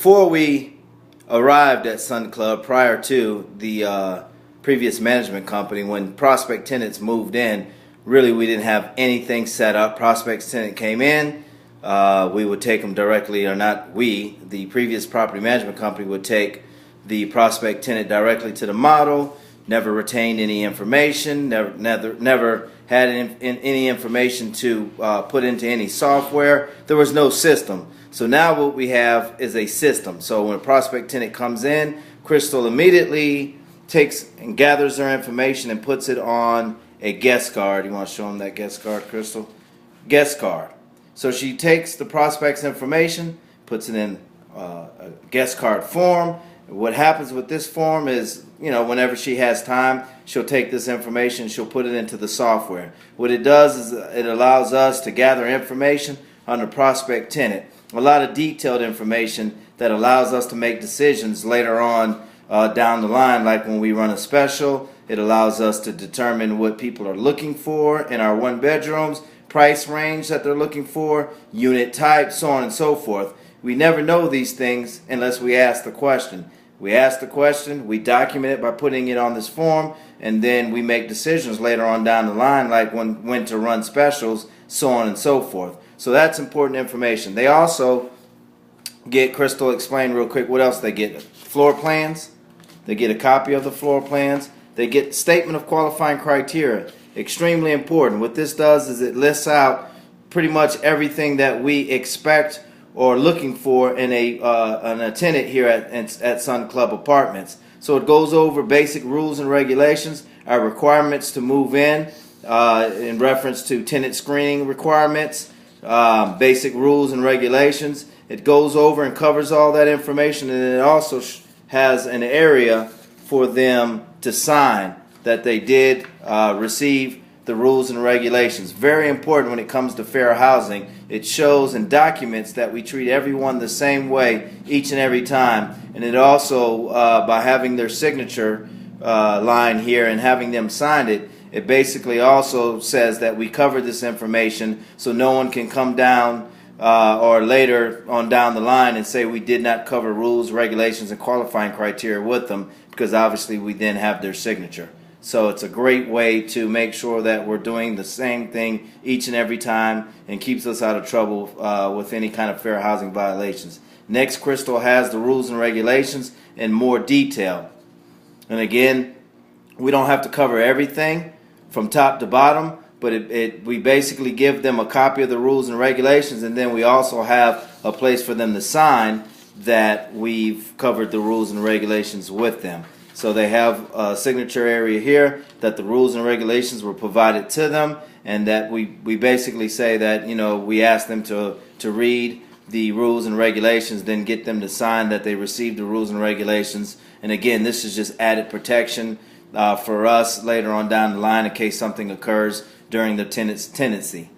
before we arrived at Sun Club, prior to the previous management company, when prospect tenants moved in, really we didn't have anything set up. Prospect tenant came in, we would take them directly, or not we, the previous property management company would take the prospect tenant directly to the model, never retained any information, never had any information to put into any software. There was no system. So now what we have is a system. So when a prospect tenant comes in, Crystal immediately takes and gathers their information and puts it on a guest card. You want to show them that guest card, Crystal? Guest card. So she takes the prospect's information, puts it in a guest card form. What happens with this form is, whenever she has time, she'll take this information, she'll put it into the software. What it does is it allows us to gather information on the prospect tenant. A lot of detailed information that allows us to make decisions later on down the line, like when we run a special. It allows us to determine what people are looking for in our one bedrooms, price range that they're looking for, unit type, so on and so forth. We never know these things unless we ask the question. We ask the question, we document it by putting it on this form, and then we make decisions later on down the line, like when to run specials, so on and so forth. So that's important information. They also get, Crystal, explain real quick what else they get. Floor plans. They get a copy of the floor plans. They get statement of qualifying criteria. Extremely important. What this does is it lists out pretty much everything that we expect or looking for in a tenant here at Sun Club Apartments. So it goes over basic rules and regulations, our requirements to move in reference to tenant screening requirements, basic rules and regulations. It goes over and covers all that information, and it also has an area for them to sign that they did receive the rules and regulations. Very important when it comes to fair housing. It shows and documents that we treat everyone the same way each and every time. And it also, by having their signature line here and having them sign it, it basically also says that we cover this information so no one can come down or later on down the line and say we did not cover rules, regulations, and qualifying criteria with them, because obviously we then have their signature. So it's a great way to make sure that we're doing the same thing each and every time and keeps us out of trouble with any kind of fair housing violations. Next, Crystal has the rules and regulations in more detail. And again, we don't have to cover everything from top to bottom, but we basically give them a copy of the rules and regulations, and then we also have a place for them to sign that we've covered the rules and regulations with them. So they have a signature area here that the rules and regulations were provided to them, and that we basically say that we ask them to read the rules and regulations, then get them to sign that they received the rules and regulations. And again, this is just added protection for us later on down the line in case something occurs during the tenant's tenancy.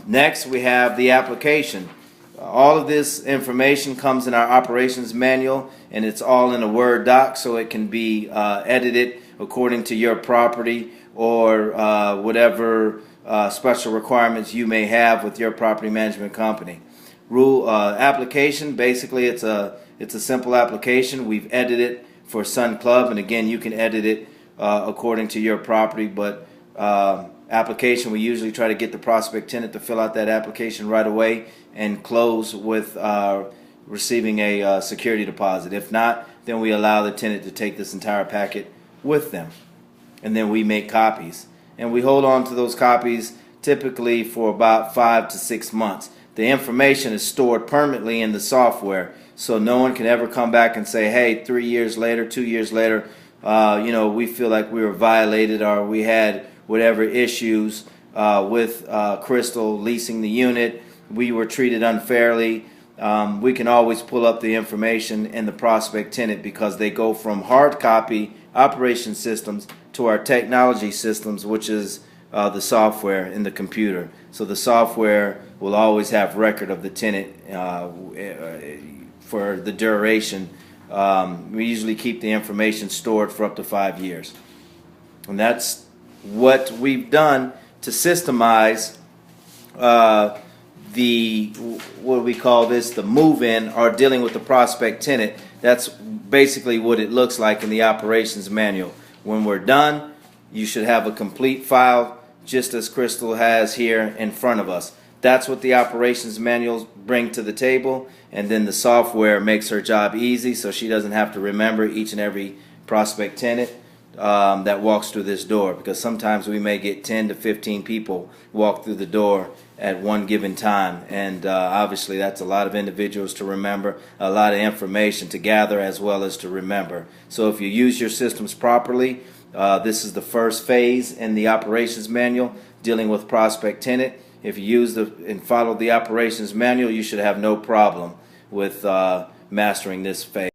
Next, we have the application. All of this information comes in our operations manual, and it's all in a Word doc, so it can be edited according to your property or whatever special requirements you may have with your property management company. Application, basically it's a simple application. We've edited it for Sun Club, and again, you can edit it according to your property, but application, we usually try to get the prospect tenant to fill out that application right away and close with receiving a security deposit. If not, then we allow the tenant to take this entire packet with them, and then we make copies, and we hold on to those copies typically for about 5 to 6 months. The information is stored permanently in the software, so no one can ever come back and say, hey, 3 years later, 2 years later, we feel like we were violated or we had whatever issues with Crystal leasing the unit, we were treated unfairly. We can always pull up the information in the prospect tenant, because they go from hard copy operation systems to our technology systems, which is the software in the computer. So the software will always have record of the tenant for the duration. We usually keep the information stored for up to 5 years. And that's what we've done to systemize the, what do we call this, the move-in, or dealing with the prospect tenant. That's basically what it looks like in the operations manual. When we're done, you should have a complete file just as Crystal has here in front of us. That's what the operations manuals bring to the table, and then the software makes her job easy so she doesn't have to remember each and every prospect tenant that walks through this door, because sometimes we may get 10 to 15 people walk through the door at one given time, and obviously that's a lot of individuals to remember, a lot of information to gather as well as to remember. So if you use your systems properly, this is the first phase in the operations manual, dealing with prospect tenant. If you use and follow the operations manual, you should have no problem with mastering this phase.